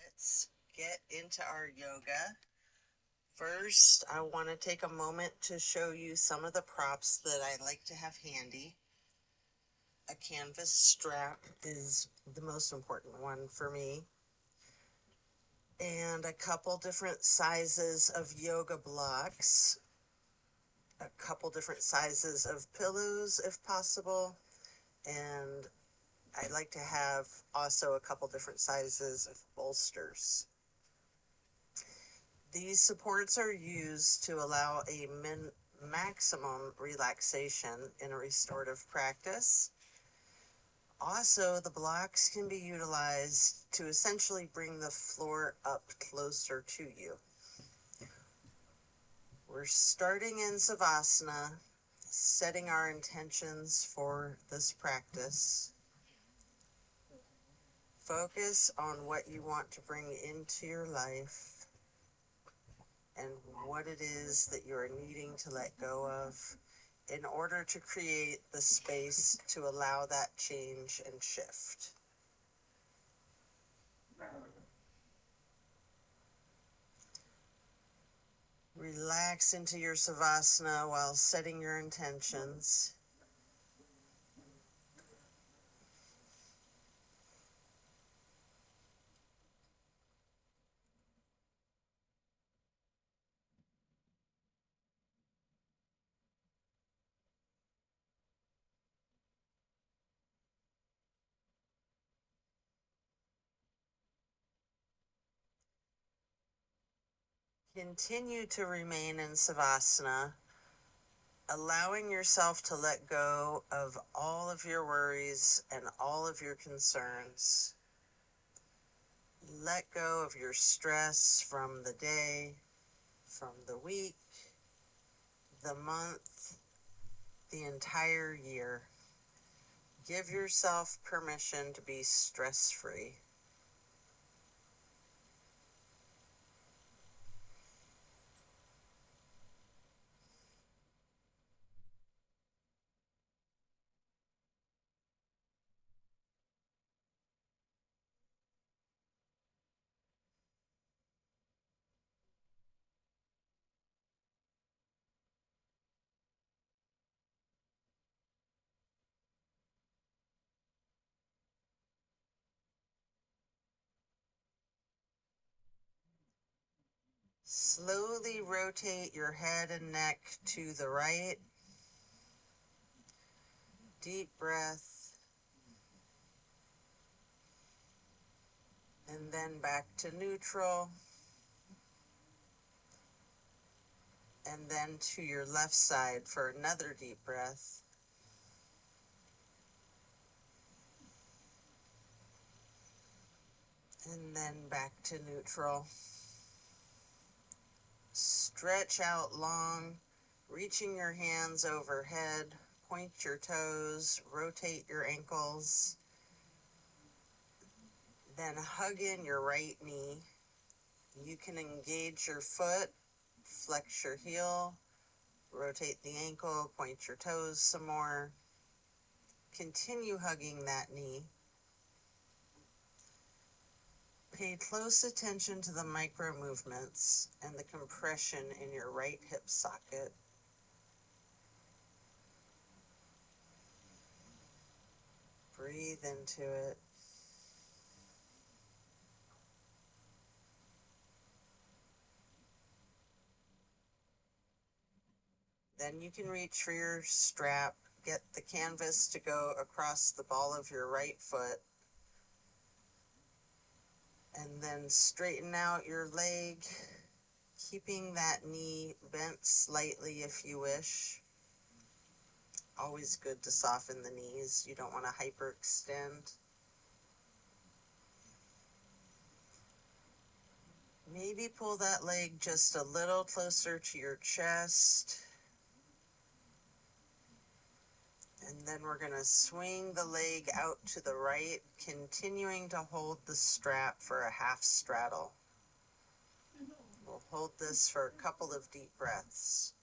Let's get into our yoga. First, I want to take a moment to show you some of the props that I like to have handy. A canvas strap is the most important one for me. And a couple different sizes of yoga blocks. A couple different sizes of pillows if possible. And I like to have also a couple different sizes of bolsters. These supports are used to allow a maximum relaxation in a restorative practice. Also, the blocks can be utilized to essentially bring the floor up closer to you. We're starting in Savasana, setting our intentions for this practice. Focus on what you want to bring into your life and what it is that you are needing to let go of in order to create the space to allow that change and shift. Relax into your Savasana while setting your intentions. Continue to remain in Savasana, allowing yourself to let go of all of your worries and all of your concerns. Let go of your stress from the day, from the week, the month, the entire year. Give yourself permission to be stress-free. Slowly rotate your head and neck to the right. Deep breath. And then back to neutral. And then to your left side for another deep breath. And then back to neutral. Stretch out long, reaching your hands overhead, point your toes, rotate your ankles. Then hug in your right knee. You can engage your foot, flex your heel, rotate the ankle, point your toes some more. Continue hugging that knee. Pay close attention to the micro movements and the compression in your right hip socket. Breathe into it. Then you can reach for your strap, get the canvas to go across the ball of your right foot, and then straighten out your leg, keeping that knee bent slightly if you wish. Always good to soften the knees. You don't want to hyperextend. Maybe pull that leg just a little closer to your chest. And then we're going to swing the leg out to the right, continuing to hold the strap for a half straddle. We'll hold this for a couple of deep breaths.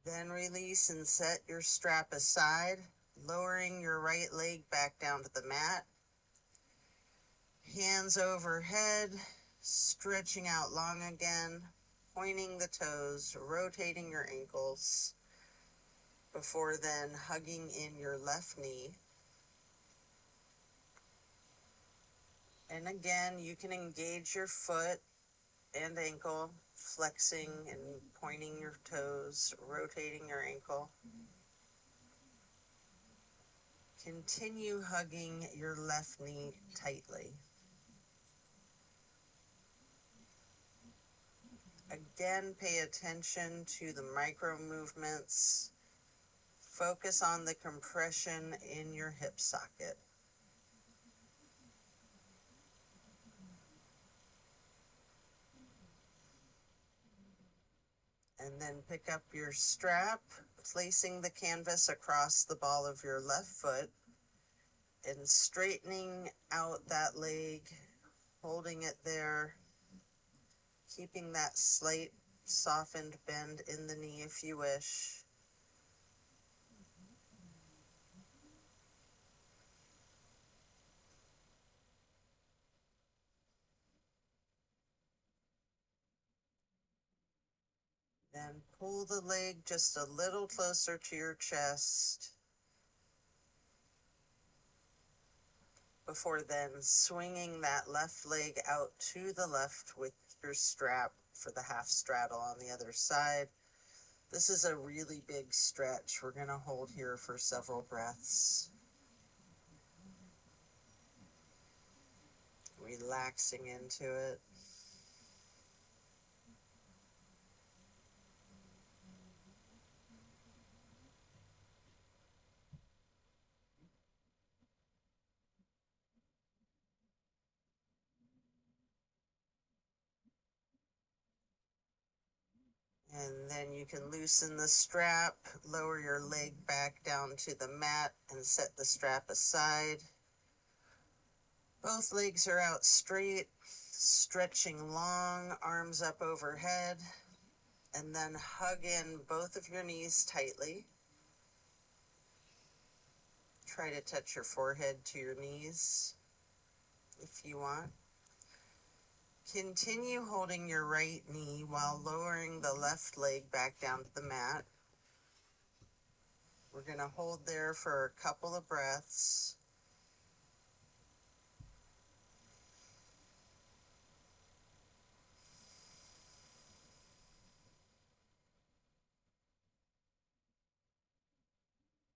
Then release and set your strap aside, lowering your right leg back down to the mat. Hands overhead, stretching out long again, pointing the toes, rotating your ankles, before then hugging in your left knee. And again, you can engage your foot and ankle, flexing and pointing your toes, rotating your ankle. Continue hugging your left knee tightly. Again, pay attention to the micro movements. Focus on the compression in your hip socket. And then pick up your strap, placing the canvas across the ball of your left foot and straightening out that leg, holding it there, keeping that slight softened bend in the knee if you wish. Then pull the leg just a little closer to your chest, before then swinging that left leg out to the left with your strap for the half straddle on the other side. This is a really big stretch. We're going to hold here for several breaths. Relaxing into it. And then you can loosen the strap, lower your leg back down to the mat, and set the strap aside. Both legs are out straight, stretching long, arms up overhead, and then hug in both of your knees tightly. Try to touch your forehead to your knees if you want. Continue holding your right knee while lowering the left leg back down to the mat. We're going to hold there for a couple of breaths.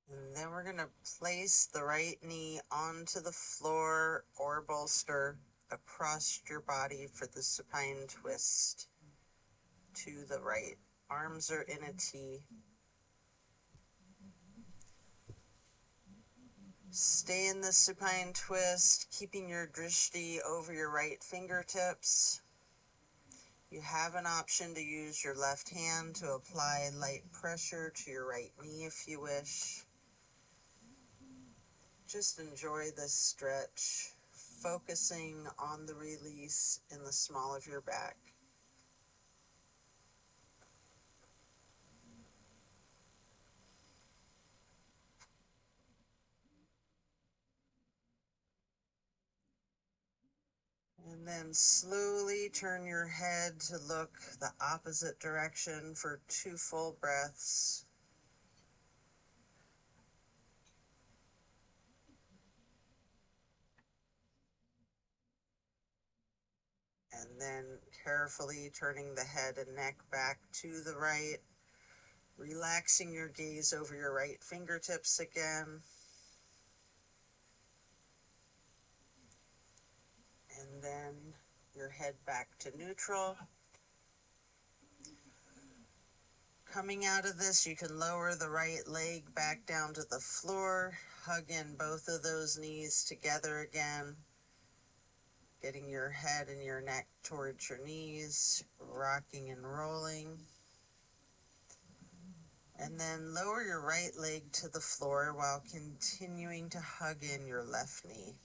And then we're going to place the right knee onto the floor or bolster across your body for the supine twist to the right. Arms are in a T. Stay in the supine twist, keeping your drishti over your right fingertips. You have an option to use your left hand to apply light pressure to your right knee if you wish. Just enjoy this stretch, focusing on the release in the small of your back. And then slowly turn your head to look the opposite direction for 2 full breaths. And then carefully turning the head and neck back to the right, relaxing your gaze over your right fingertips again. And then your head back to neutral. Coming out of this, you can lower the right leg back down to the floor, hug in both of those knees together again, getting your head and your neck towards your knees, rocking and rolling. And then lower your right leg to the floor while continuing to hug in your left knee.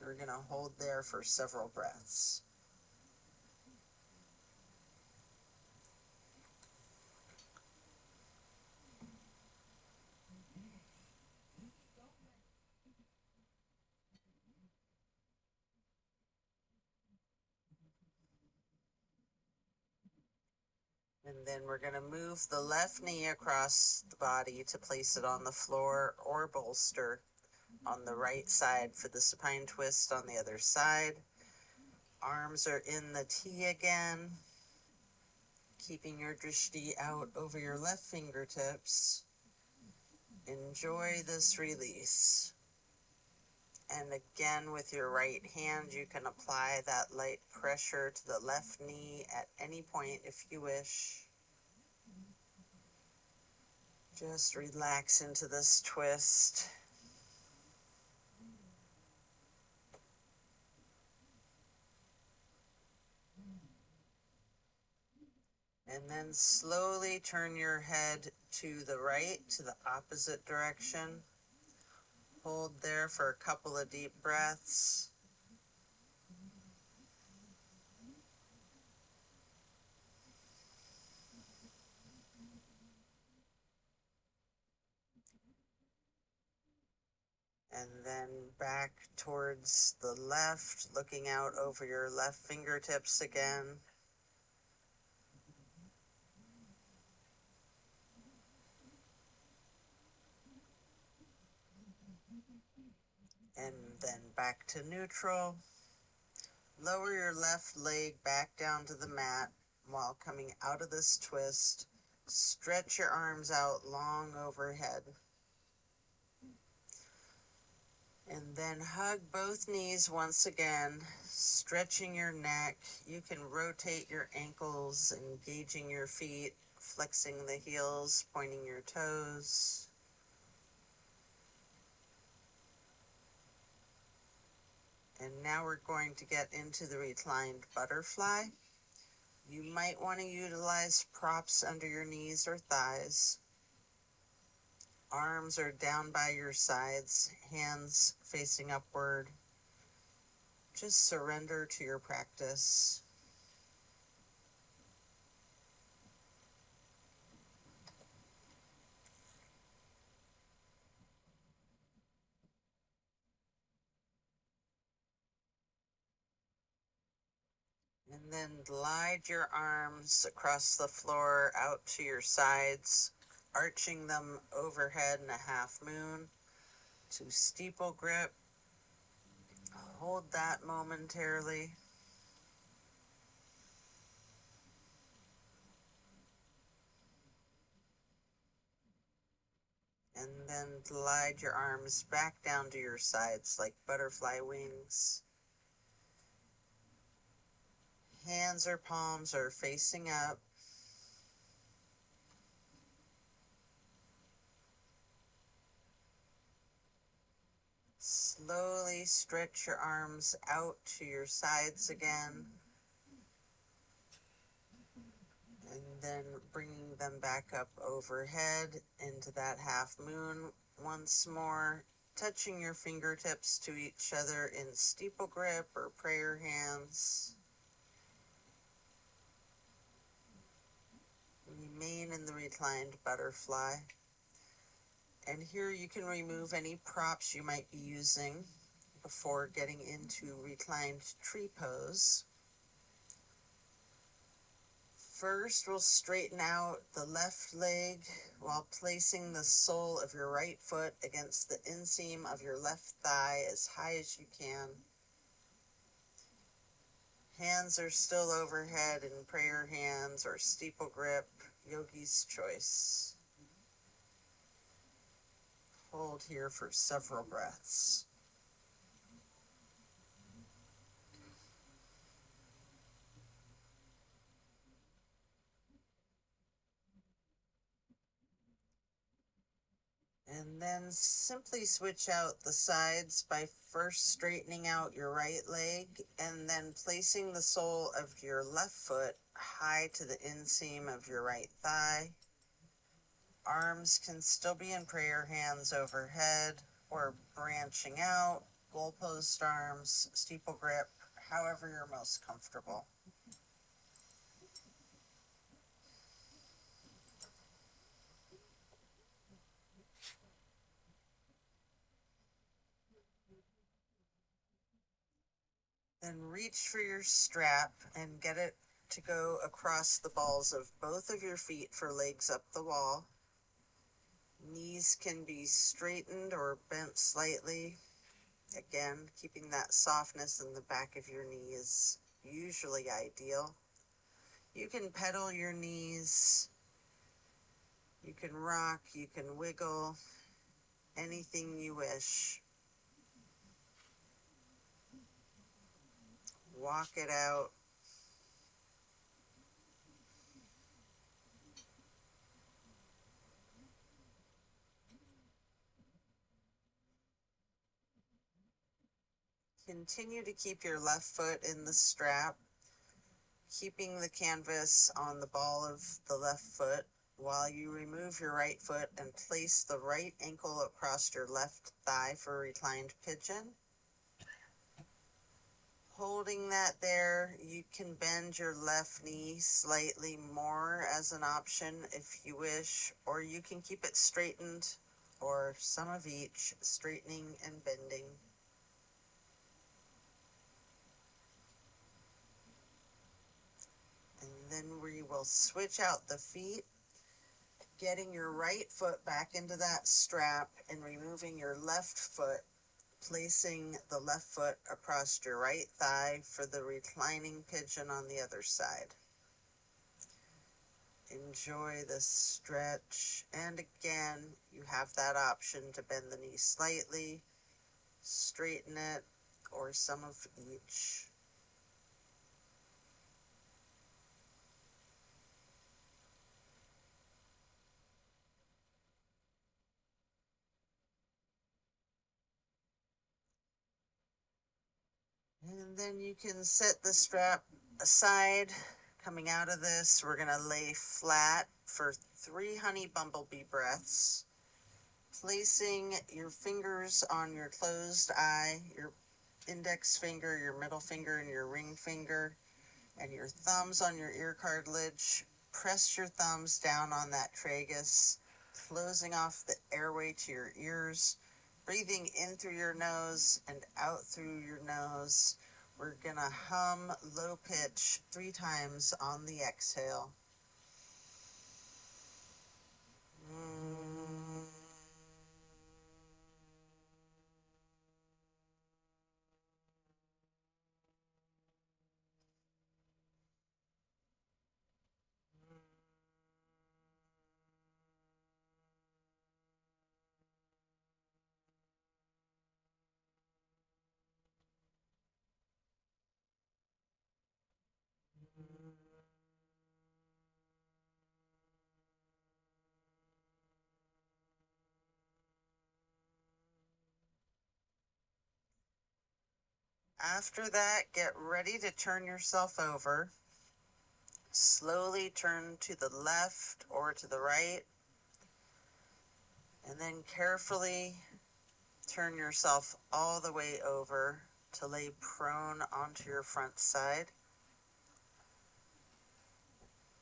We're going to hold there for several breaths. And then we're going to move the left knee across the body to place it on the floor or bolster on the right side for the supine twist on the other side. Arms are in the T again, keeping your drishti out over your left fingertips. Enjoy this release. And again, with your right hand, you can apply that light pressure to the left knee at any point if you wish. Just relax into this twist. And then slowly turn your head to the right, to the opposite direction. Hold there for a couple of deep breaths. And then back towards the left, looking out over your left fingertips again. And then back to neutral. Lower your left leg back down to the mat while coming out of this twist. Stretch your arms out long overhead. And then hug both knees once again, stretching your neck. You can rotate your ankles, engaging your feet, flexing the heels, pointing your toes. And now we're going to get into the reclined butterfly. You might want to utilize props under your knees or thighs. Arms are down by your sides, hands facing upward. Just surrender to your practice. And then glide your arms across the floor out to your sides, arching them overhead in a half moon to steeple grip. Hold that momentarily. And then glide your arms back down to your sides like butterfly wings. Hands or palms are facing up. Slowly stretch your arms out to your sides again. And then bringing them back up overhead into that half moon once more, touching your fingertips to each other in steeple grip or prayer hands. Remain in the reclined butterfly. And here you can remove any props you might be using before getting into reclined tree pose. First, we'll straighten out the left leg while placing the sole of your right foot against the inseam of your left thigh as high as you can. Hands are still overhead in prayer hands or steeple grip, yogi's choice. Hold here for several breaths. And then simply switch out the sides by first straightening out your right leg and then placing the sole of your left foot high to the inseam of your right thigh. Arms can still be in prayer hands overhead or branching out, goalpost arms, steeple grip, however you're most comfortable. Then reach for your strap and get it to go across the balls of both of your feet for legs up the wall. Knees can be straightened or bent slightly. Again, keeping that softness in the back of your knee is usually ideal. You can pedal your knees, you can rock, you can wiggle, anything you wish. Walk it out. Continue to keep your left foot in the strap, keeping the canvas on the ball of the left foot while you remove your right foot and place the right ankle across your left thigh for reclined pigeon. Holding that there, you can bend your left knee slightly more as an option if you wish, or you can keep it straightened, or some of each, straightening and bending. And then we will switch out the feet, getting your right foot back into that strap and removing your left foot, placing the left foot across your right thigh for the reclining pigeon on the other side. Enjoy the stretch, and again, you have that option to bend the knee slightly, straighten it, or some of each. And then you can set the strap aside. Coming out of this, we're going to lay flat for 3 honey bumblebee breaths, placing your fingers on your closed eye, your index finger, your middle finger, and your ring finger, and your thumbs on your ear cartilage. Press your thumbs down on that tragus, closing off the airway to your ears, breathing in through your nose and out through your nose. We're gonna hum low pitch 3 times on the exhale. After that, get ready to turn yourself over. Slowly turn to the left or to the right, and then carefully turn yourself all the way over to lay prone onto your front side.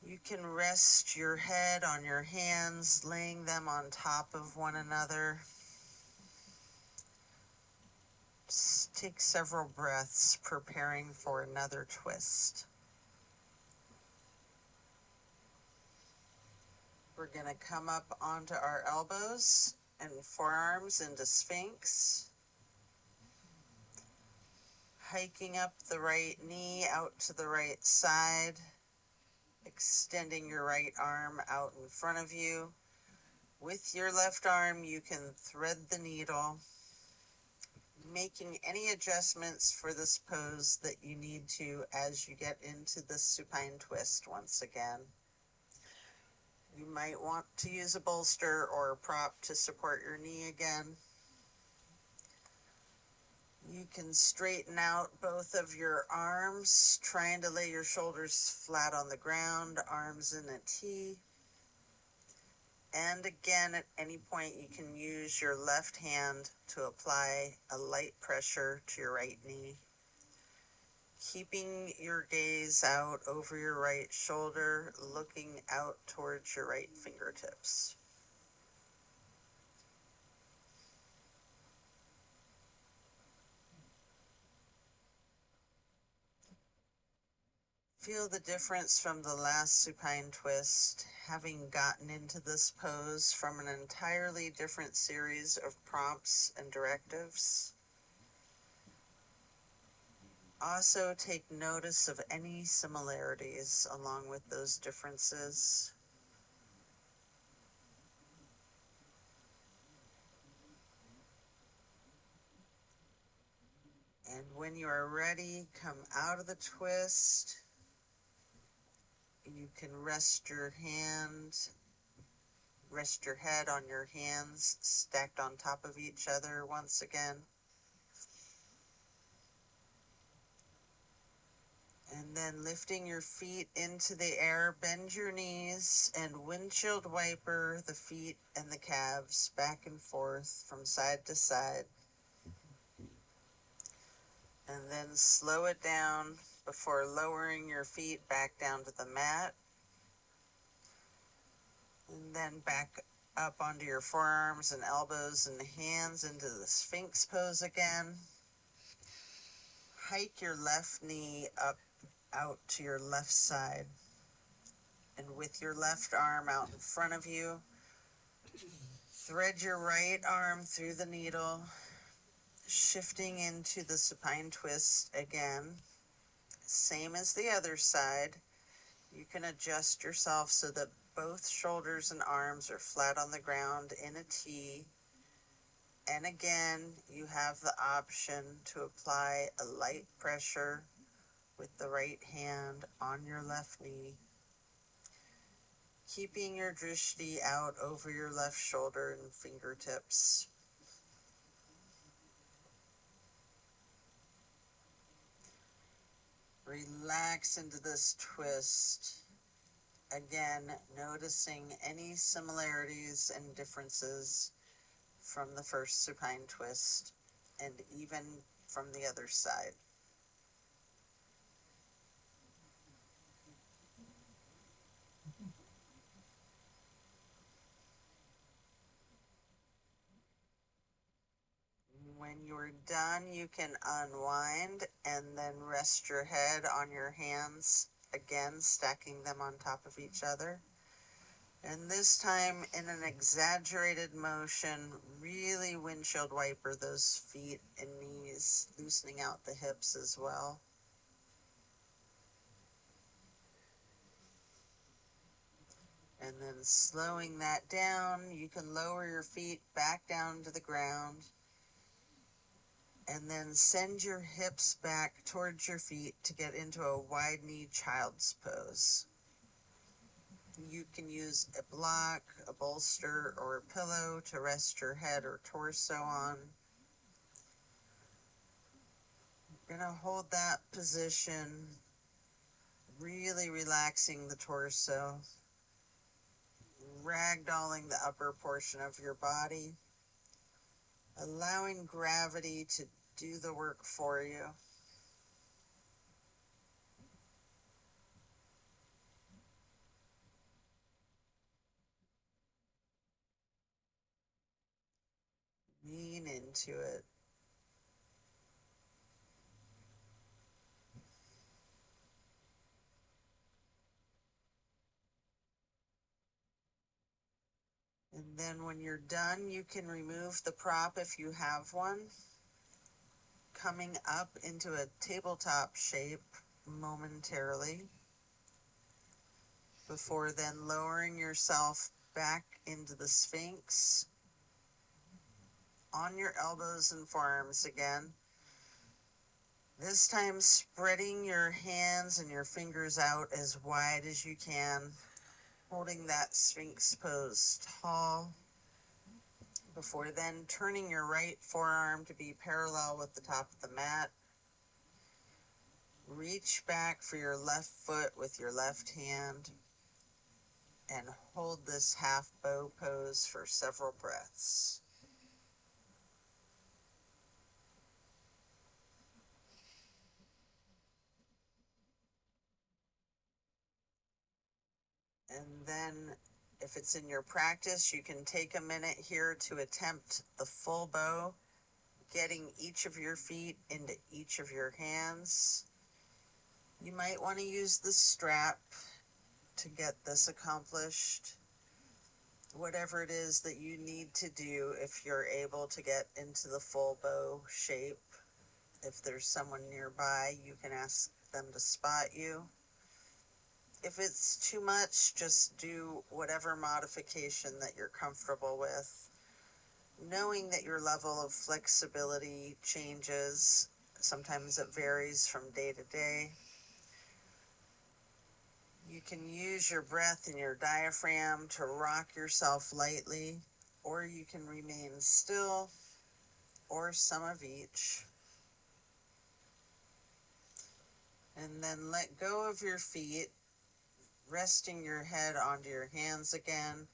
You can rest your head on your hands, laying them on top of one another. Just take several breaths, preparing for another twist. We're going to come up onto our elbows and forearms into Sphinx. Hiking up the right knee out to the right side, extending your right arm out in front of you. With your left arm, you can thread the needle, making any adjustments for this pose that you need to as you get into the supine twist once again. You might want to use a bolster or a prop to support your knee again. You can straighten out both of your arms, trying to lay your shoulders flat on the ground, arms in a T. And again, at any point, you can use your left hand to apply a light pressure to your right knee. Keeping your gaze out over your right shoulder, looking out towards your right fingertips. Feel the difference from the last supine twist, having gotten into this pose from an entirely different series of prompts and directives. Also take notice of any similarities along with those differences. And when you are ready, come out of the twist. You can rest your head on your hands, stacked on top of each other once again. And then lifting your feet into the air, bend your knees and windshield wiper the feet and the calves back and forth from side to side. And then slow it down before lowering your feet back down to the mat. And then back up onto your forearms and elbows and hands into the Sphinx pose again. Hike your left knee up out to your left side. And with your left arm out in front of you, thread your right arm through the needle, shifting into the supine twist again. Same as the other side. You can adjust yourself so that both shoulders and arms are flat on the ground in a T. And again, you have the option to apply a light pressure with the right hand on your left knee, keeping your drishti out over your left shoulder and fingertips. Relax into this twist. Again, noticing any similarities and differences from the first supine twist and even from the other side. When you're done, you can unwind and then rest your head on your hands, again stacking them on top of each other. And this time in an exaggerated motion, really windshield wiper those feet and knees, loosening out the hips as well. And then slowing that down, you can lower your feet back down to the ground. And then send your hips back towards your feet to get into a wide knee child's pose. You can use a block, a bolster, or a pillow to rest your head or torso on. You're going to hold that position, really relaxing the torso, ragdolling the upper portion of your body, allowing gravity to do the work for you. Lean into it. And then when you're done, you can remove the prop if you have one, coming up into a tabletop shape momentarily, before then lowering yourself back into the Sphinx on your elbows and forearms again. This time spreading your hands and your fingers out as wide as you can, holding that Sphinx pose tall, before then turning your right forearm to be parallel with the top of the mat. Reach back for your left foot with your left hand and hold this half bow pose for several breaths. And then if it's in your practice, you can take a minute here to attempt the full bow, getting each of your feet into each of your hands, You might want to use the strap to get this accomplished. Whatever it is that you need to do, if you're able to get into the full bow shape. If there's someone nearby, you can ask them to spot you. If it's too much, just do whatever modification that you're comfortable with, knowing that your level of flexibility changes. Sometimes it varies from day to day. You can use your breath and your diaphragm to rock yourself lightly, or you can remain still, or some of each. And then let go of your feet, resting your head onto your hands again,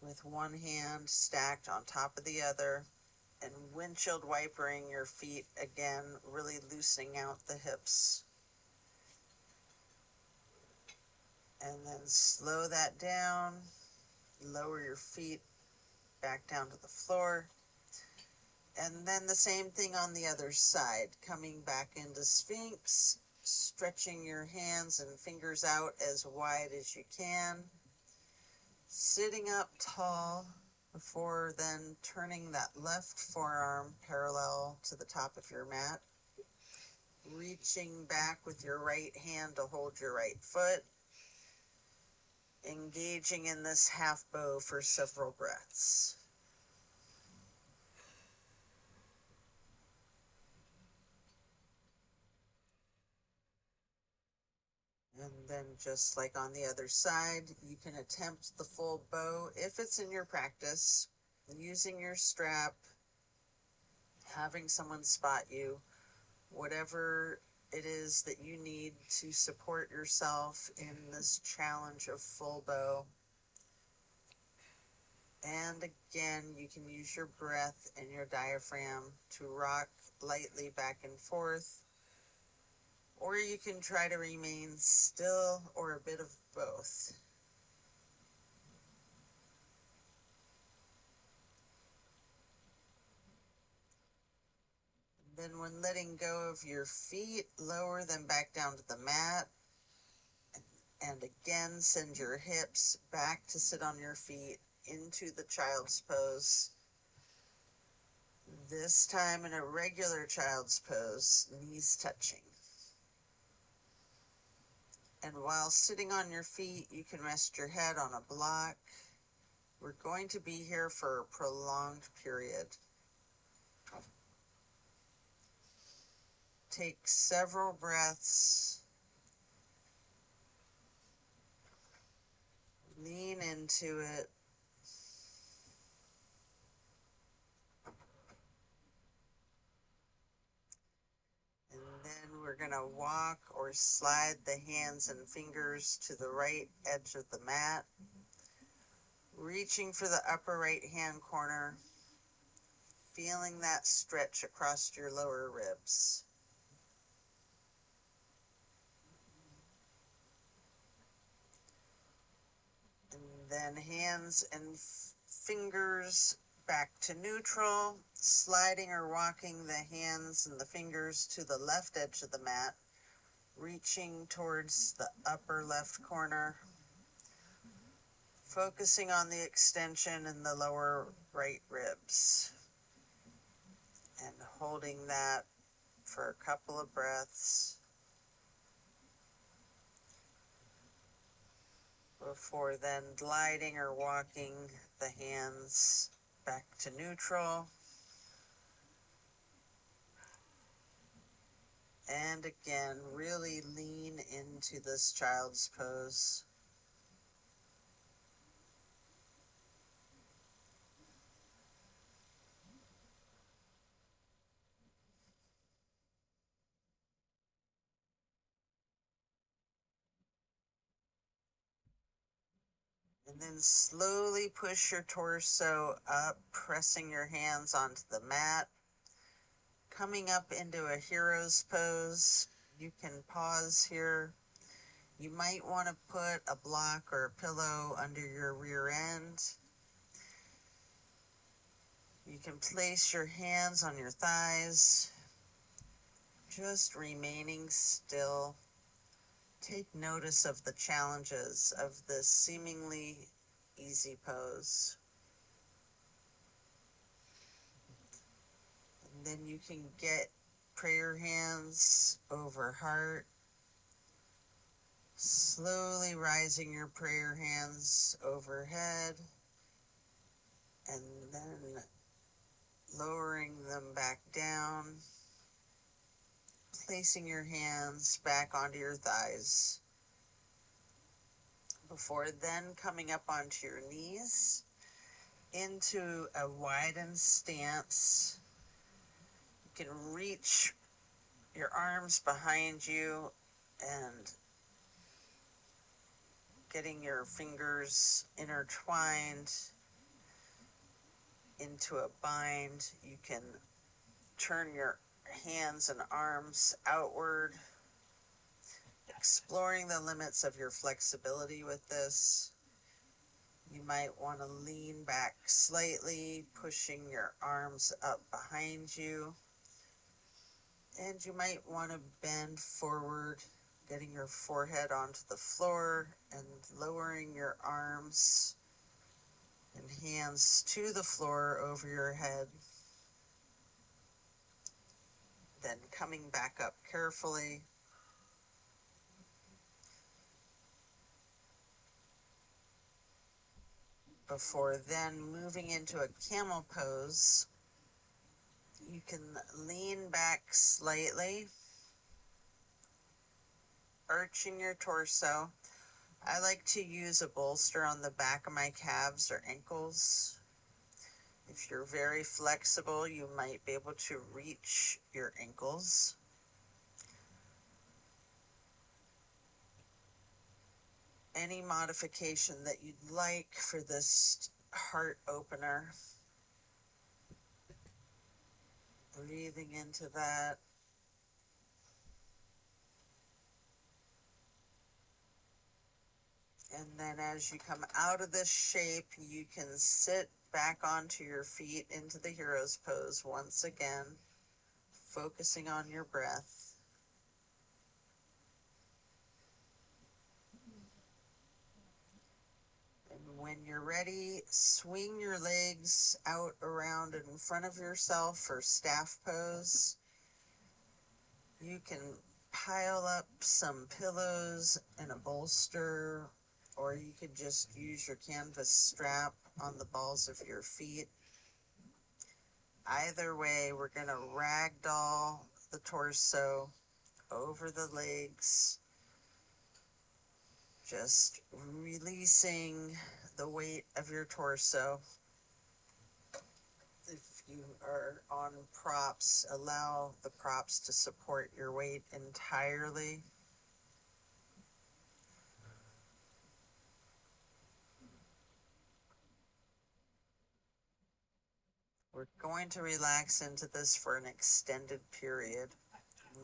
with one hand stacked on top of the other, and windshield wipering your feet again, really loosening out the hips. And then slow that down, lower your feet back down to the floor. And then the same thing on the other side, coming back into Sphinx, stretching your hands and fingers out as wide as you can, sitting up tall before then turning that left forearm parallel to the top of your mat, reaching back with your right hand to hold your right foot, engaging in this half bow for several breaths. And then just like on the other side, you can attempt the full bow if it's in your practice, using your strap, having someone spot you, whatever it is that you need to support yourself in this challenge of full bow. And again, you can use your breath and your diaphragm to rock lightly back and forth, or you can try to remain still, or a bit of both. Then when letting go of your feet, lower them back down to the mat. And again, send your hips back to sit on your feet into the child's pose. This time in a regular child's pose, knees touching. And while sitting on your feet, you can rest your head on a block. We're going to be here for a prolonged period. Take several breaths. Lean into it. And then we're going to walk or slide the hands and fingers to the right edge of the mat, reaching for the upper right hand corner, feeling that stretch across your lower ribs. And then hands and fingers back to neutral, sliding or walking the hands and the fingers to the left edge of the mat, reaching towards the upper left corner, focusing on the extension in the lower right ribs, and holding that for a couple of breaths before then gliding or walking the hands back to neutral. And again, really lean into this child's pose. And then slowly push your torso up, pressing your hands onto the mat. Coming up into a hero's pose. You can pause here. You might want to put a block or a pillow under your rear end. You can place your hands on your thighs, just remaining still. Take notice of the challenges of this seemingly easy pose. And then you can get prayer hands over heart, slowly rising your prayer hands overhead, and then lowering them back down, placing your hands back onto your thighs, before then coming up onto your knees into a widened stance. You can reach your arms behind you and getting your fingers intertwined into a bind. You can turn your hands and arms outward, exploring the limits of your flexibility with this. You might want to lean back slightly, pushing your arms up behind you. And you might want to bend forward, getting your forehead onto the floor and lowering your arms and hands to the floor over your head. Then coming back up carefully. Before then moving into a camel pose. You can lean back slightly, arching your torso. I like to use a bolster on the back of my calves or ankles. If you're very flexible, you might be able to reach your ankles. Any modification that you'd like for this heart opener. Breathing into that. And then as you come out of this shape, you can sit back onto your feet into the hero's pose once again, focusing on your breath. And when you're ready, swing your legs out around in front of yourself for staff pose. You can pile up some pillows and a bolster, or you could just use your canvas strap on the balls of your feet. Either way, we're going to ragdoll the torso over the legs, just releasing the weight of your torso. If you are on props, allow the props to support your weight entirely. We're going to relax into this for an extended period.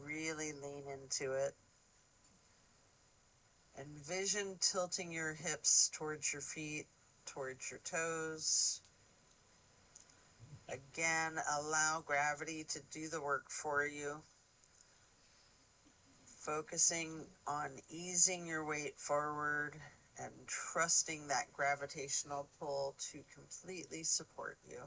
Really lean into it. Envision tilting your hips towards your feet, towards your toes. Again, allow gravity to do the work for you. Focusing on easing your weight forward and trusting that gravitational pull to completely support you.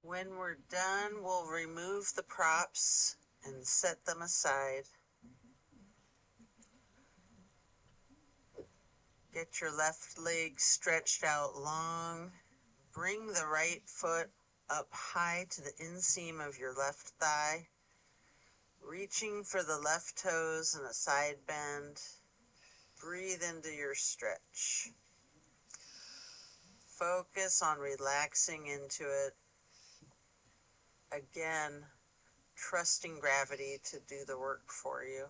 When we're done, we'll remove the props and set them aside. Get your left leg stretched out long. Bring the right foot up high to the inseam of your left thigh, reaching for the left toes and a side bend. Breathe into your stretch. Focus on relaxing into it. Again, trusting gravity to do the work for you.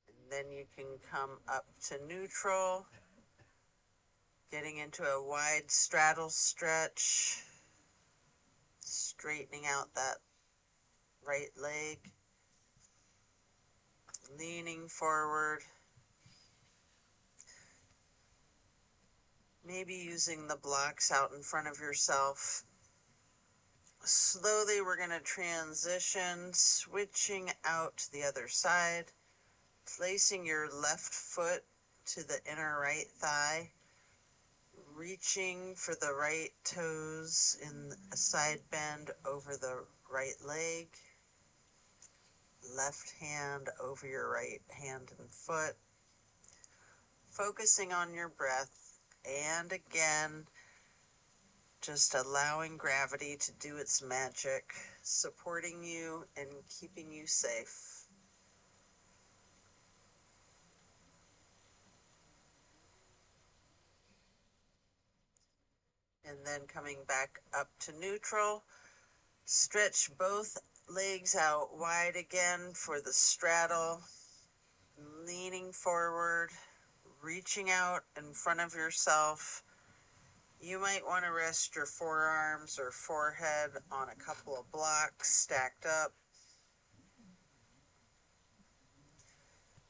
And then you can come up to neutral, getting into a wide straddle stretch, straightening out that right leg, leaning forward, maybe using the blocks out in front of yourself. Slowly we're going to transition, switching out to the other side, placing your left foot to the inner right thigh, reaching for the right toes in a side bend over the right leg, left hand over your right hand and foot, focusing on your breath, and again, just allowing gravity to do its magic, supporting you and keeping you safe. And then coming back up to neutral, stretch both legs out wide again for the straddle, leaning forward, reaching out in front of yourself. You might want to rest your forearms or forehead on a couple of blocks stacked up.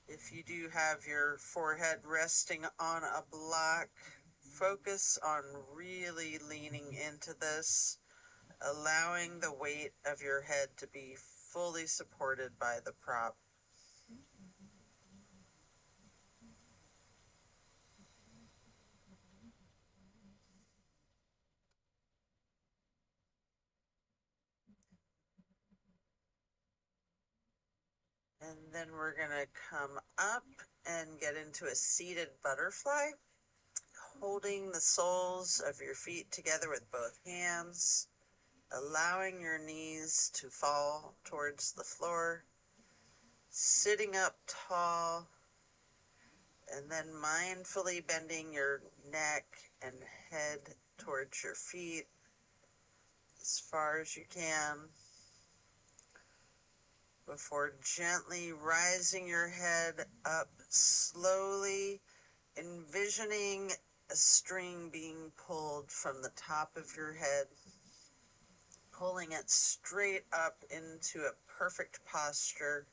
If you do have your forehead resting on a block, focus on really leaning into this, allowing the weight of your head to be fully supported by the prop. And then we're going to come up and get into a seated butterfly, holding the soles of your feet together with both hands, allowing your knees to fall towards the floor, sitting up tall, and then mindfully bending your neck and head towards your feet as far as you can, before gently rising your head up slowly, envisioning a string being pulled from the top of your head, pulling it straight up into a perfect posture,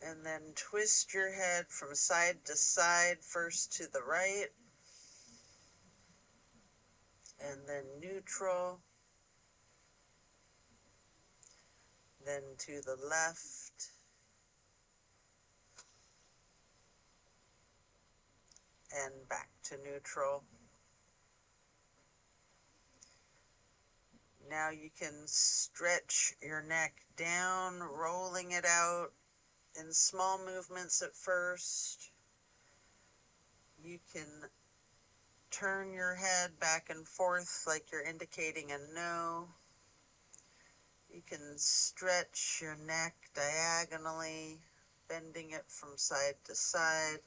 and then twist your head from side to side, first to the right, and then neutral, then to the left, and back to neutral. Now you can stretch your neck down, rolling it out in small movements at first. You can turn your head back and forth like you're indicating a no. You can stretch your neck diagonally, bending it from side to side.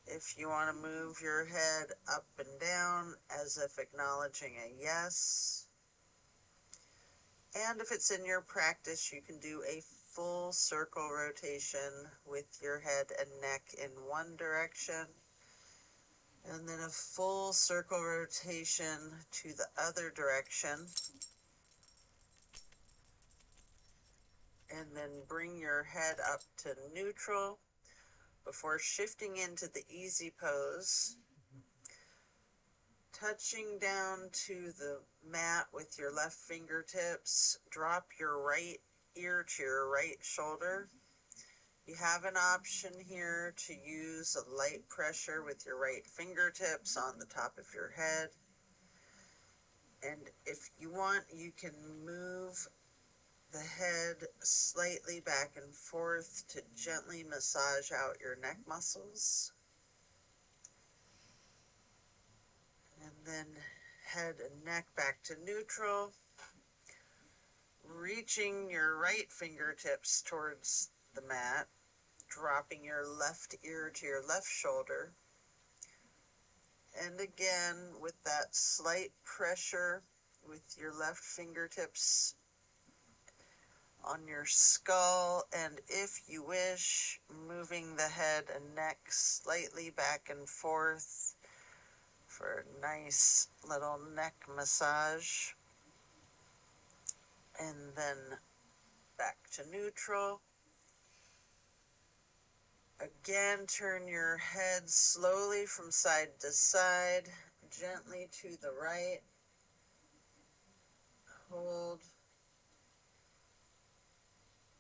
If you want to move your head up and down as if acknowledging a yes. And if it's in your practice, you can do a full circle rotation with your head and neck in one direction, and then a full circle rotation to the other direction. And then bring your head up to neutral before shifting into the easy pose, touching down to the mat with your left fingertips. Drop your right ear to your right shoulder. You have an option here to use a light pressure with your right fingertips on the top of your head. And if you want, you can move the head slightly back and forth to gently massage out your neck muscles. And then head and neck back to neutral. Reaching your right fingertips towards the mat, dropping your left ear to your left shoulder. And again, with that slight pressure with your left fingertips on your skull, and if you wish, moving the head and neck slightly back and forth for a nice little neck massage. And then back to neutral. Again, turn your head slowly from side to side, gently to the right. Hold.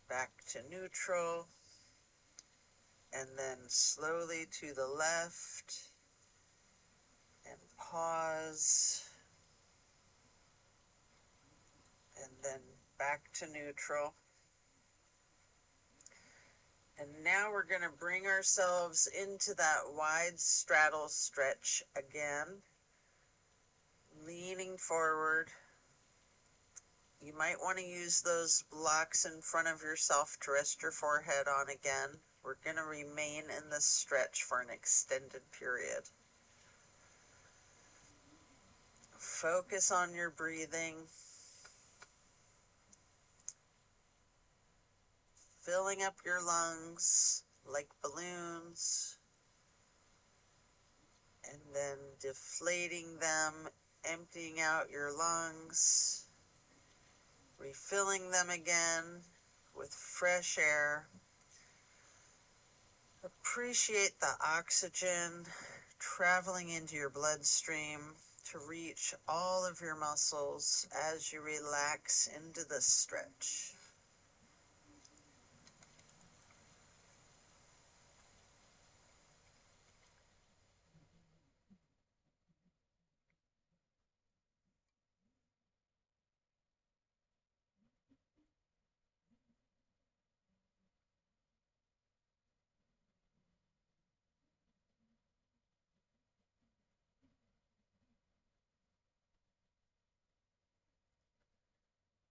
Back to neutral. And then slowly to the left. And pause. And then back to neutral. And now we're going to bring ourselves into that wide straddle stretch again. Leaning forward. You might want to use those blocks in front of yourself to rest your forehead on again. We're going to remain in this stretch for an extended period. Focus on your breathing. Filling up your lungs like balloons. And then deflating them, emptying out your lungs. Refilling them again with fresh air. Appreciate the oxygen traveling into your bloodstream to reach all of your muscles as you relax into this stretch.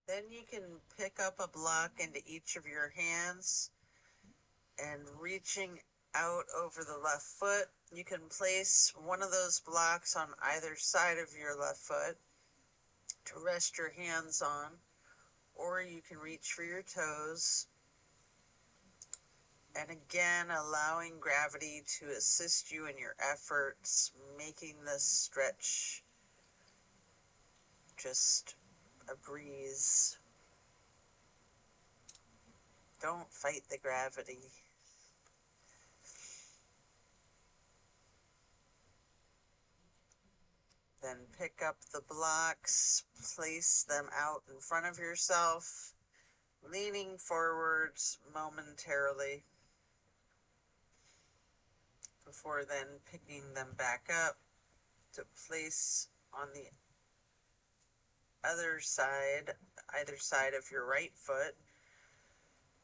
Then you can pick up a block into each of your hands and reaching out over the left foot. You can place one of those blocks on either side of your left foot to rest your hands on, or you can reach for your toes. And again, allowing gravity to assist you in your efforts, making this stretch just a breeze. Don't fight the gravity. Then pick up the blocks, place them out in front of yourself, leaning forwards momentarily, before then picking them back up to place on the other side, either side of your right foot.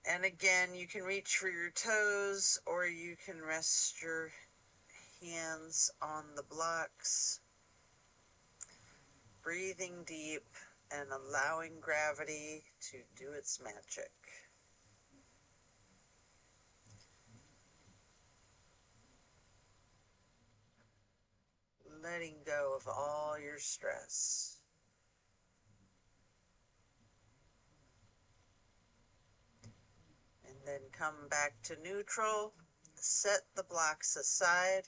And again, you can reach for your toes, or you can rest your hands on the blocks. Breathing deep and allowing gravity to do its magic. Letting go of all your stress. And then come back to neutral. Set the blocks aside.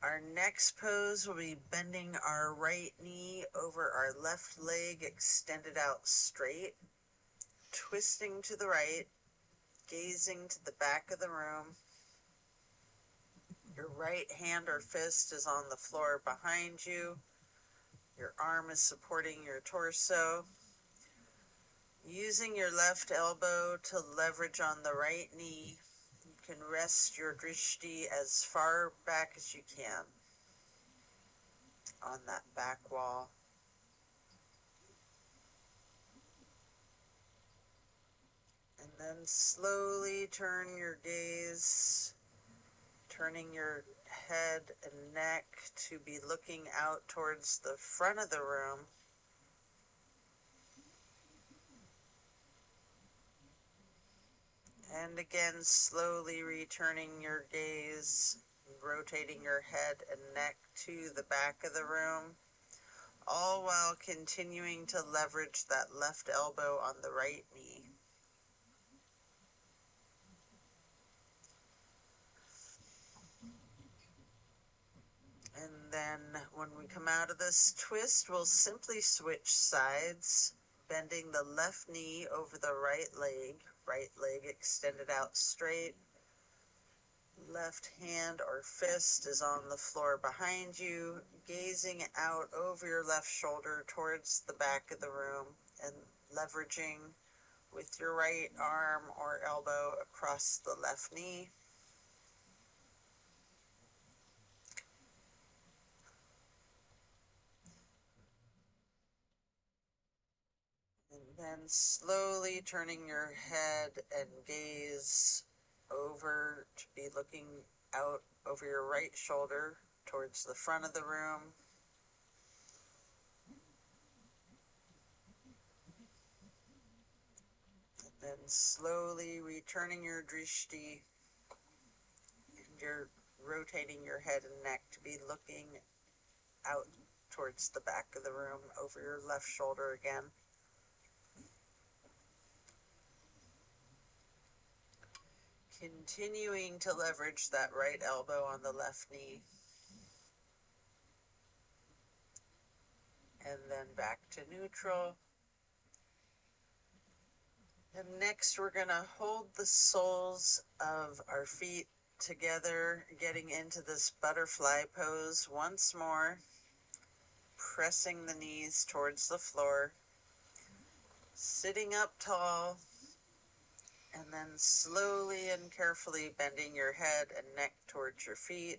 Our next pose will be bending our right knee over our left leg, extended out straight, twisting to the right, gazing to the back of the room. Your right hand or fist is on the floor behind you. Your arm is supporting your torso. Using your left elbow to leverage on the right knee, you can rest your drishti as far back as you can on that back wall. And slowly turn your gaze, turning your head and neck to be looking out towards the front of the room. And again, slowly returning your gaze, rotating your head and neck to the back of the room, all while continuing to leverage that left elbow on the right knee. And then when we come out of this twist, we'll simply switch sides, bending the left knee over the right leg extended out straight. Left hand or fist is on the floor behind you, gazing out over your left shoulder towards the back of the room and leveraging with your right arm or elbow across the left knee. And then slowly turning your head and gaze over to be looking out over your right shoulder towards the front of the room. And then slowly returning your drishti, and you're rotating your head and neck to be looking out towards the back of the room over your left shoulder again. Continuing to leverage that right elbow on the left knee. And then back to neutral. And next we're going to hold the soles of our feet together, getting into this butterfly pose once more, pressing the knees towards the floor, sitting up tall, and then slowly and carefully bending your head and neck towards your feet.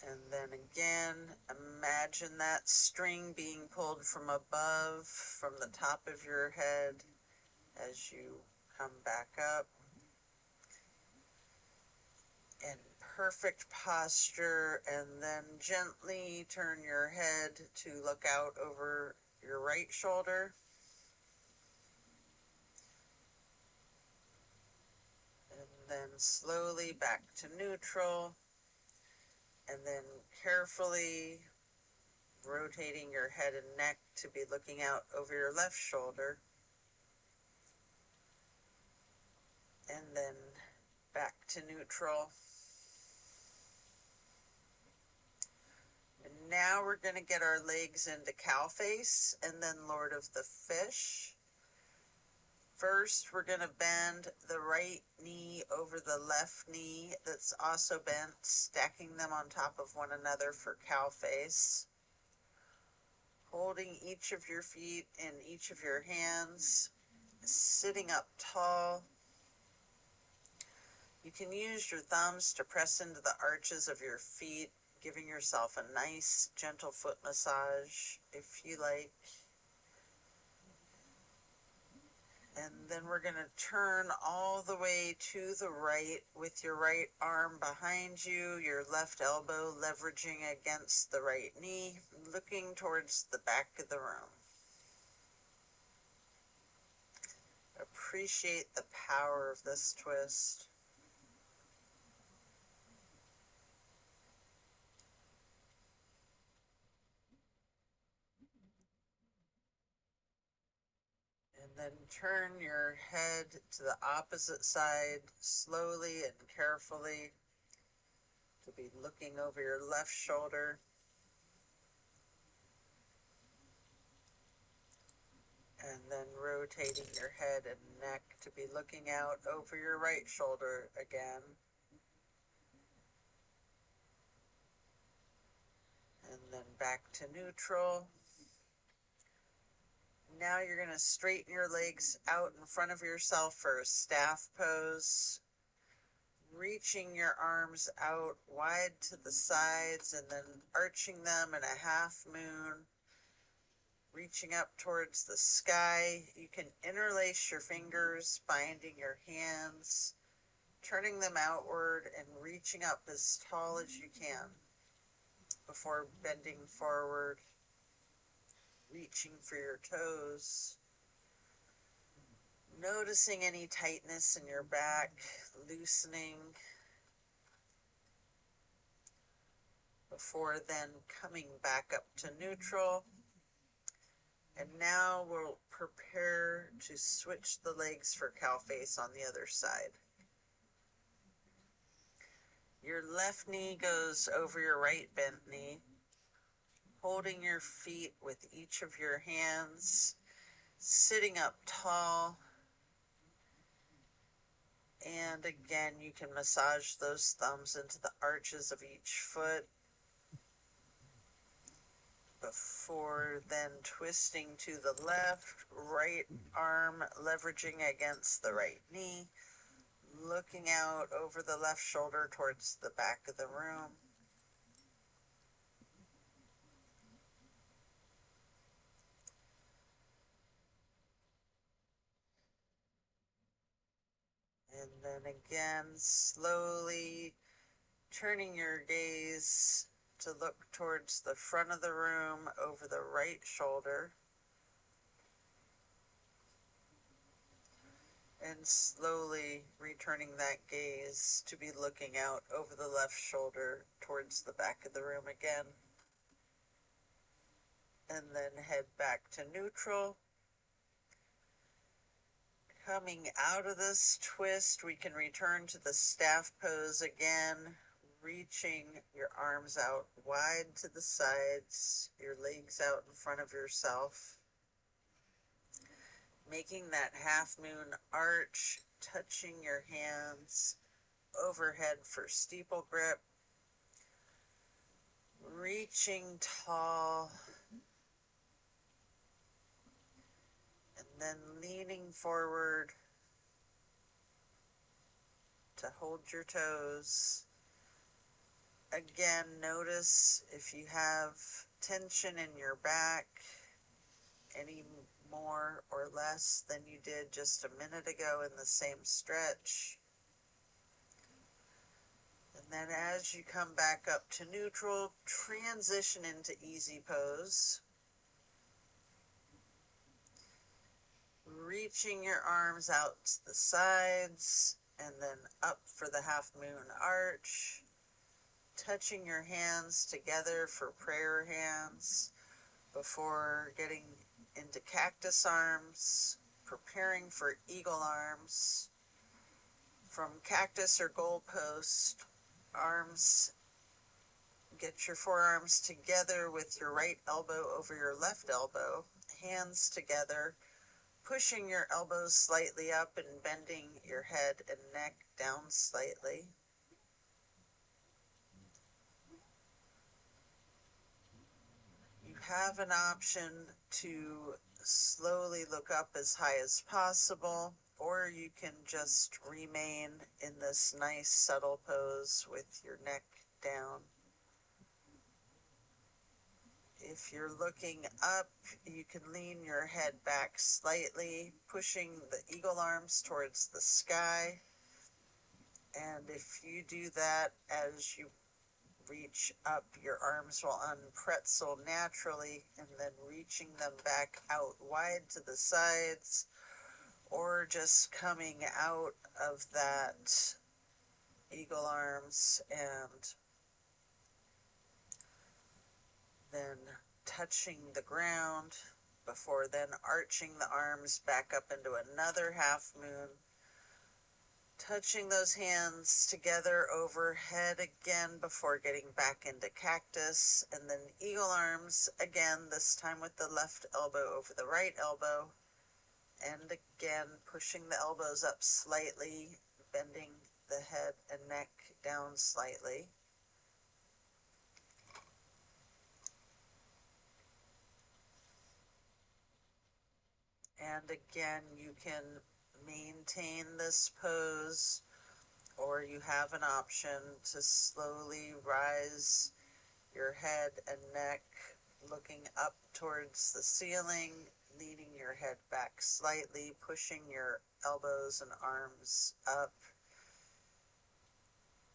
And then again, imagine that string being pulled from above, from the top of your head as you come back up. In perfect posture, and then gently turn your head to look out over your right shoulder. And then slowly back to neutral. And then carefully rotating your head and neck to be looking out over your left shoulder. And then back to neutral. And now we're going to get our legs into cow face and then Lord of the Fish. First, we're going to bend the right knee over the left knee that's also bent, stacking them on top of one another for cow face. Holding each of your feet in each of your hands, sitting up tall. You can use your thumbs to press into the arches of your feet, giving yourself a nice, gentle foot massage if you like. And then we're going to turn all the way to the right with your right arm behind you, your left elbow leveraging against the right knee, looking towards the back of the room. Appreciate the power of this twist. And then turn your head to the opposite side slowly and carefully to be looking over your left shoulder. And then rotating your head and neck to be looking out over your right shoulder again. And then back to neutral. Now you're going to straighten your legs out in front of yourself for a staff pose, reaching your arms out wide to the sides and then arching them in a half moon, reaching up towards the sky. You can interlace your fingers, binding your hands, turning them outward and reaching up as tall as you can before bending forward, reaching for your toes, noticing any tightness in your back, loosening, before then coming back up to neutral. And now we'll prepare to switch the legs for cow face on the other side. Your left knee goes over your right bent knee, holding your feet with each of your hands, sitting up tall. And again, you can massage those thumbs into the arches of each foot before then twisting to the left, right arm leveraging against the right knee, looking out over the left shoulder towards the back of the room. And then again, slowly turning your gaze to look towards the front of the room over the right shoulder. And slowly returning that gaze to be looking out over the left shoulder towards the back of the room again. And then head back to neutral. Coming out of this twist, we can return to the staff pose again, reaching your arms out wide to the sides, your legs out in front of yourself. Making that half moon arch, touching your hands overhead for steeple grip, reaching tall, and then leaning forward to hold your toes. Again, notice if you have tension in your back, any more or less than you did just a minute ago in the same stretch. And then as you come back up to neutral, transition into easy pose. Reaching your arms out to the sides and then up for the half moon arch. Touching your hands together for prayer hands before getting into cactus arms, preparing for eagle arms. From cactus or goalpost arms, get your forearms together with your right elbow over your left elbow, hands together, pushing your elbows slightly up and bending your head and neck down slightly. You have an option to slowly look up as high as possible, or you can just remain in this nice subtle pose with your neck down. If you're looking up, you can lean your head back slightly, pushing the eagle arms towards the sky. And if you do that, as you reach up, your arms will unpretzel naturally, and then reaching them back out wide to the sides, or just coming out of that eagle arms and then touching the ground before then arching the arms back up into another half moon. Touching those hands together overhead again before getting back into cactus, and then eagle arms again, this time with the left elbow over the right elbow, and again pushing the elbows up slightly, bending the head and neck down slightly. And again, you can maintain this pose, or you have an option to slowly rise your head and neck looking up towards the ceiling, leaning your head back slightly, pushing your elbows and arms up.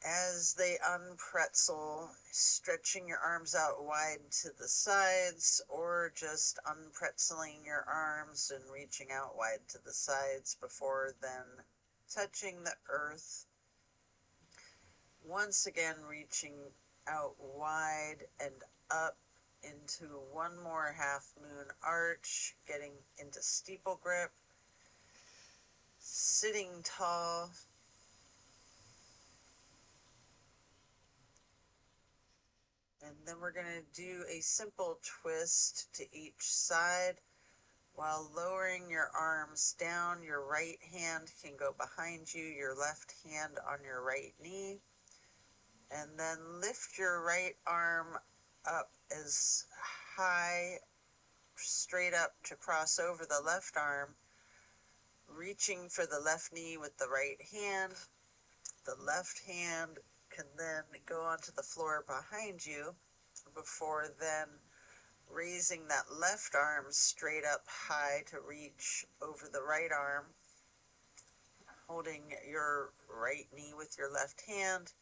As they unpretzel, stretching your arms out wide to the sides, or just unpretzeling your arms and reaching out wide to the sides before then touching the earth. Once again, reaching out wide and up into one more half moon arch, getting into steeple grip, sitting tall. And then we're going to do a simple twist to each side while lowering your arms down. Your right hand can go behind you, your left hand on your right knee. And then lift your right arm up as high, straight up to cross over the left arm, reaching for the left knee with the right hand. The left hand can then go onto the floor behind you before then raising that left arm straight up high to reach over the right arm, holding your right knee with your left hand,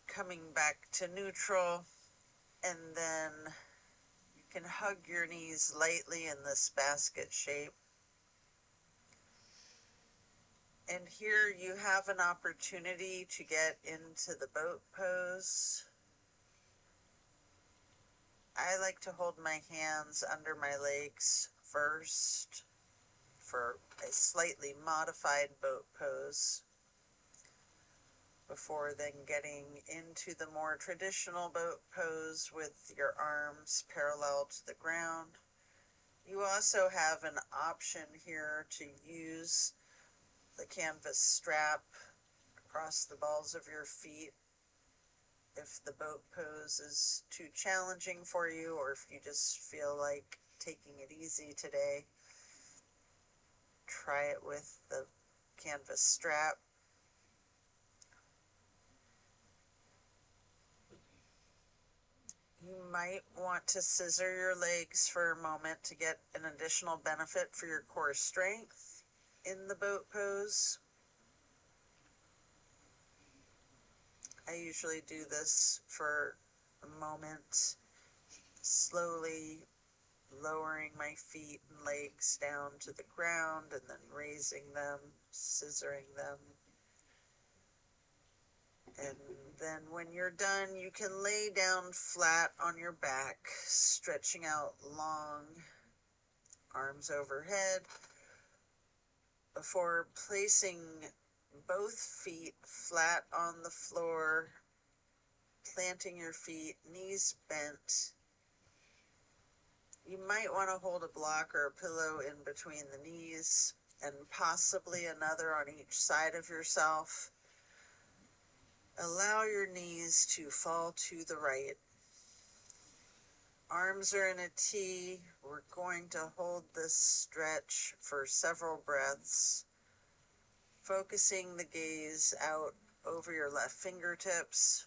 coming back to neutral, and then you can hug your knees lightly in this basket shape. And here you have an opportunity to get into the boat pose. I like to hold my hands under my legs first for a slightly modified boat pose before then getting into the more traditional boat pose with your arms parallel to the ground. You also have an option here to use the canvas strap across the balls of your feet if the boat pose is too challenging for you, or if you just feel like taking it easy today. Try it with the canvas strap. You might want to scissor your legs for a moment to get an additional benefit for your core strength in the boat pose. I usually do this for a moment, slowly lowering my feet and legs down to the ground and then raising them, scissoring them. And then when you're done, you can lay down flat on your back, stretching out long, arms overhead, before placing both feet flat on the floor, planting your feet, knees bent. You might want to hold a block or a pillow in between the knees and possibly another on each side of yourself. Allow your knees to fall to the right. Arms are in a T. We're going to hold this stretch for several breaths, focusing the gaze out over your left fingertips.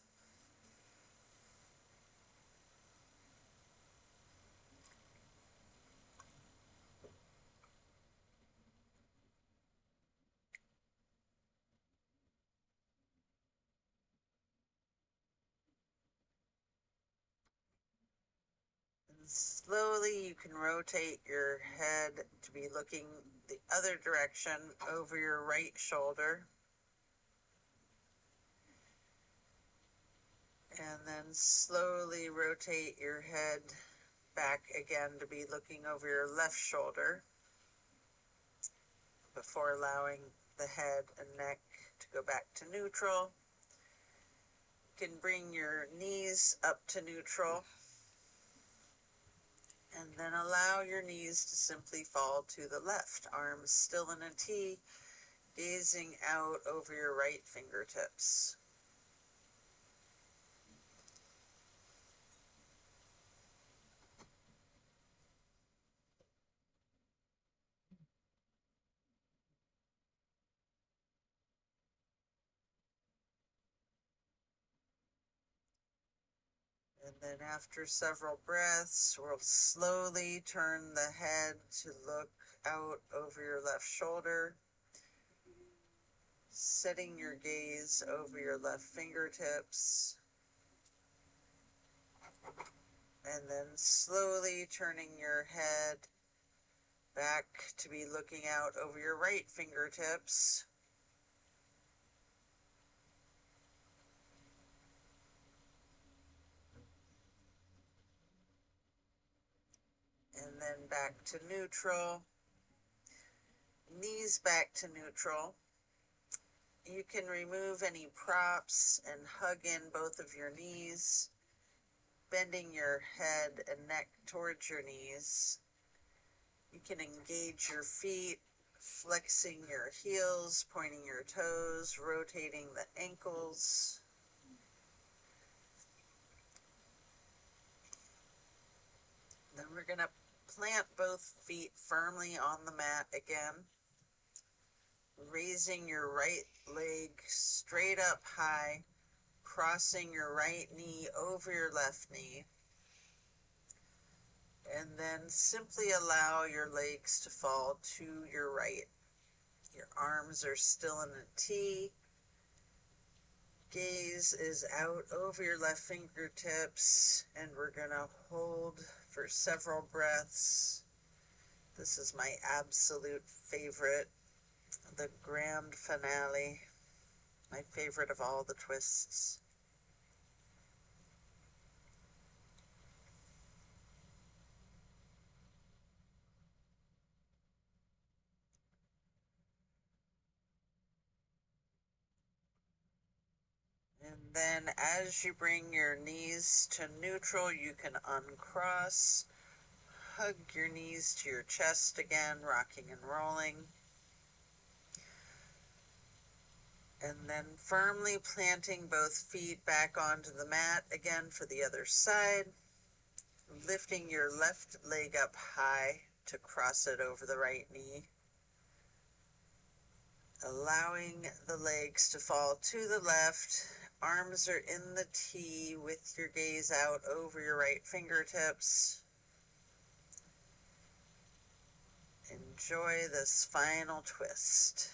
Slowly, you can rotate your head to be looking the other direction over your right shoulder. And then slowly rotate your head back again to be looking over your left shoulder before allowing the head and neck to go back to neutral. You can bring your knees up to neutral. And then allow your knees to simply fall to the left, arms still in a T, gazing out over your right fingertips. And Then after several breaths, we'll slowly turn the head to look out over your left shoulder, setting your gaze over your left fingertips, and then slowly turning your head back to be looking out over your right fingertips. And then back to neutral. Knees back to neutral. You can remove any props and hug in both of your knees, bending your head and neck towards your knees. You can engage your feet, flexing your heels, pointing your toes, rotating the ankles. Then we're going to plant both feet firmly on the mat again, raising your right leg straight up high, crossing your right knee over your left knee, and then simply allow your legs to fall to your right. Your arms are still in a T. Gaze is out over your left fingertips, and we're going to hold for several breaths. This is my absolute favorite, the grand finale, my favorite of all the twists. And then as you bring your knees to neutral, you can uncross, hug your knees to your chest again, rocking and rolling. And then firmly planting both feet back onto the mat again for the other side, lifting your left leg up high to cross it over the right knee, allowing the legs to fall to the left. Arms are in the T with your gaze out over your right fingertips. Enjoy this final twist.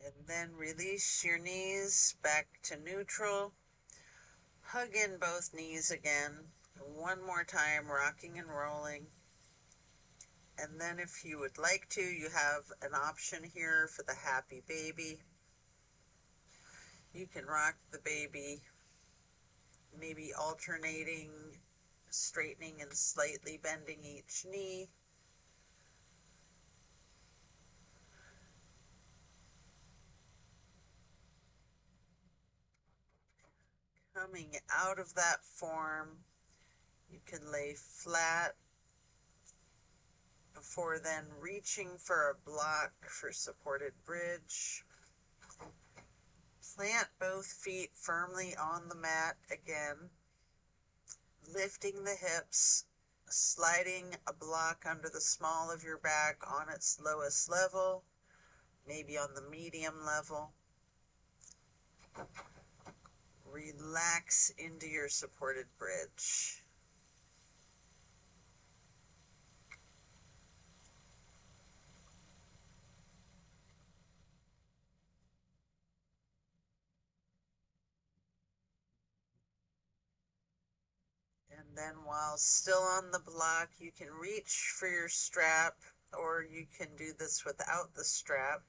And then release your knees back to neutral. Hug in both knees again. One more time, rocking and rolling. And then if you would like to, you have an option here for the happy baby. You can rock the baby, maybe alternating, straightening and slightly bending each knee. Coming out of that form, you can lay flat before then reaching for a block for supported bridge. Plant both feet firmly on the mat again, lifting the hips, sliding a block under the small of your back on its lowest level, maybe on the medium level. Relax into your supported bridge. And then while still on the block, you can reach for your strap, or you can do this without the strap.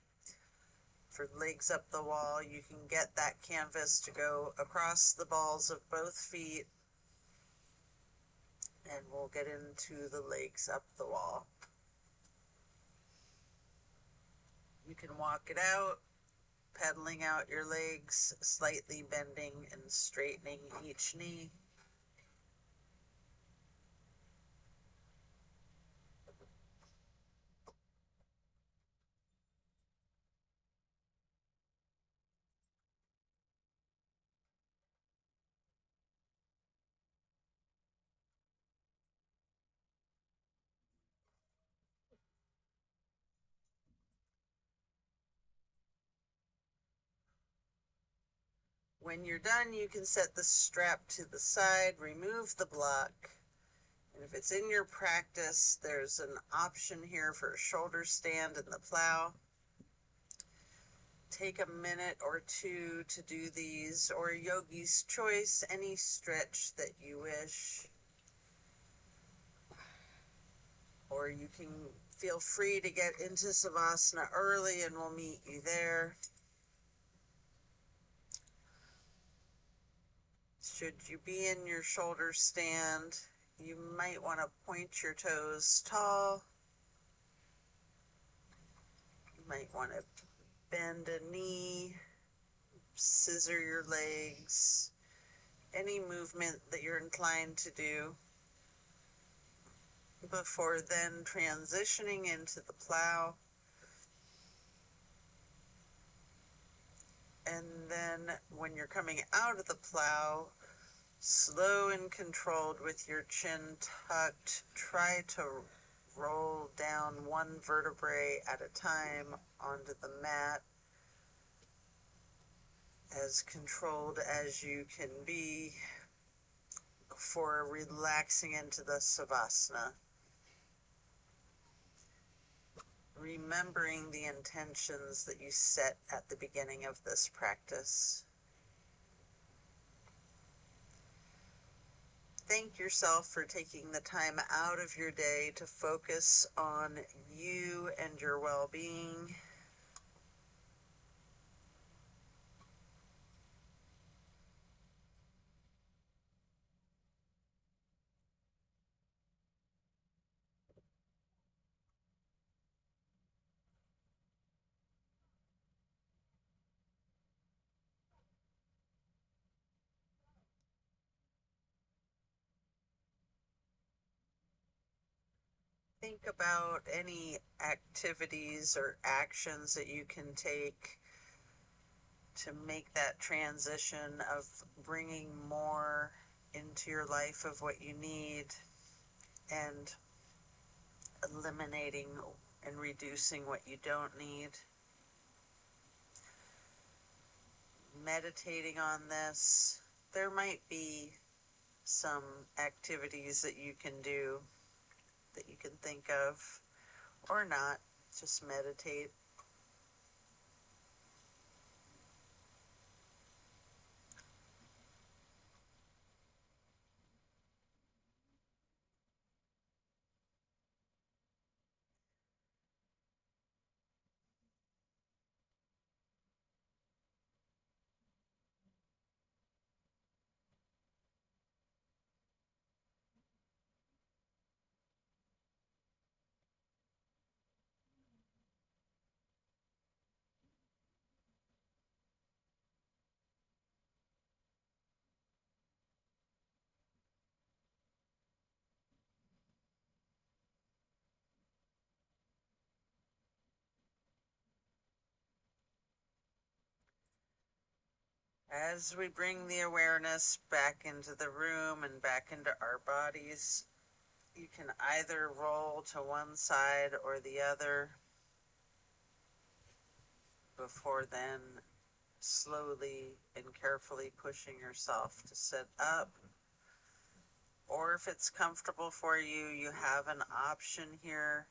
For legs up the wall, you can get that canvas to go across the balls of both feet, and we'll get into the legs up the wall. You can walk it out, pedaling out your legs, slightly bending and straightening each knee. When you're done, you can set the strap to the side, remove the block, and if it's in your practice, there's an option here for a shoulder stand in the plow. Take a minute or two to do these, or yogi's choice, any stretch that you wish. Or you can feel free to get into Savasana early and we'll meet you there. Should you be in your shoulder stand, you might want to point your toes tall. You might want to bend a knee, scissor your legs, any movement that you're inclined to do before then transitioning into the plow. And then when you're coming out of the plow, slow and controlled with your chin tucked, try to roll down one vertebrae at a time onto the mat, as controlled as you can be before relaxing into the Savasana. Remembering the intentions that you set at the beginning of this practice. Thank yourself for taking the time out of your day to focus on you and your well-being. Think about any activities or actions that you can take to make that transition of bringing more into your life of what you need and eliminating and reducing what you don't need. Meditating on this, there might be some activities that you can do that you can think of, or not, just meditate. As we bring the awareness back into the room and back into our bodies, you can either roll to one side or the other before then slowly and carefully pushing yourself to sit up. Or if it's comfortable for you, you have an option here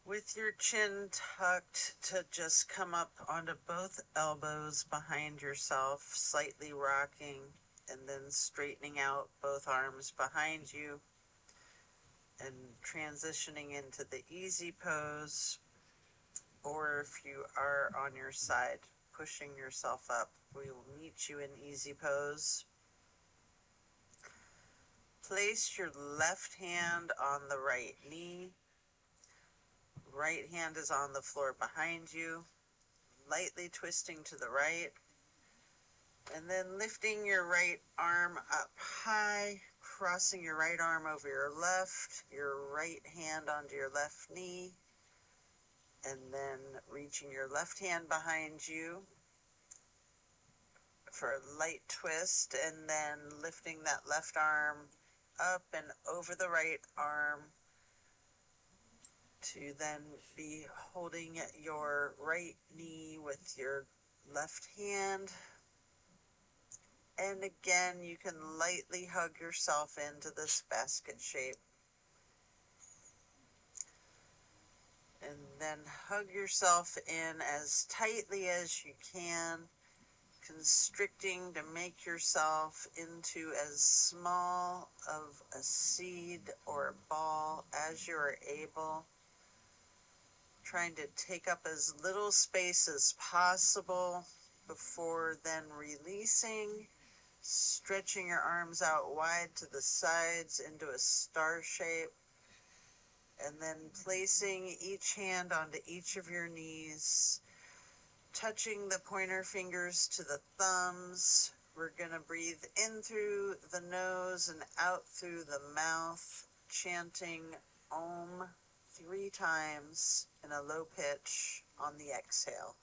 with your chin tucked to just come up onto both elbows behind yourself, slightly rocking, and then straightening out both arms behind you and transitioning into the easy pose. Or if you are on your side, pushing yourself up, we will meet you in easy pose. Place your left hand on the right knee. Right hand is on the floor behind you, lightly twisting to the right, and then lifting your right arm up high, crossing your right arm over your right hand onto your left knee, and then reaching your left hand behind you for a light twist, and then lifting that left arm up and over the right arm to then be holding your right knee with your left hand And again, you can lightly hug yourself into this basket shape. And then hug yourself in as tightly as you can, constricting to make yourself into as small of a seed or a ball as you are able, trying to take up as little space as possible before then releasing, stretching your arms out wide to the sides into a star shape, and then placing each hand onto each of your knees, touching the pointer fingers to the thumbs. We're going to breathe in through the nose and out through the mouth, chanting Om 3 times in a low pitch on the exhale.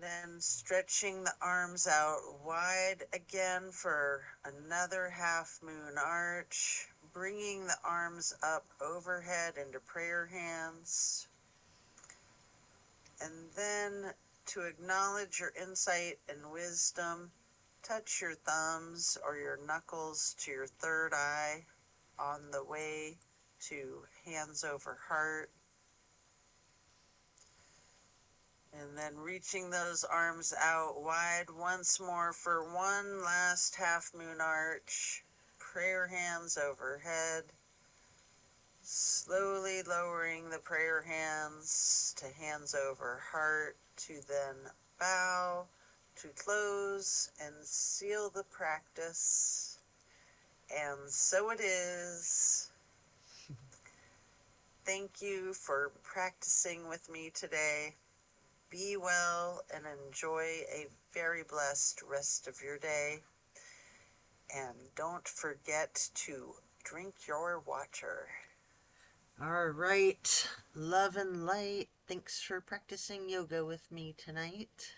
And then stretching the arms out wide again for another half moon arch, bringing the arms up overhead into prayer hands. And then to acknowledge your insight and wisdom, touch your thumbs or your knuckles to your third eye on the way to hands over heart. And then reaching those arms out wide once more for one last half moon arch. Prayer hands overhead. Slowly lowering the prayer hands to hands over heart, to then bow, to close and seal the practice. And so it is. Thank you for practicing with me today. Be well and enjoy a very blessed rest of your day. And don't forget to drink your water. All right, love and light. Thanks for practicing yoga with me tonight.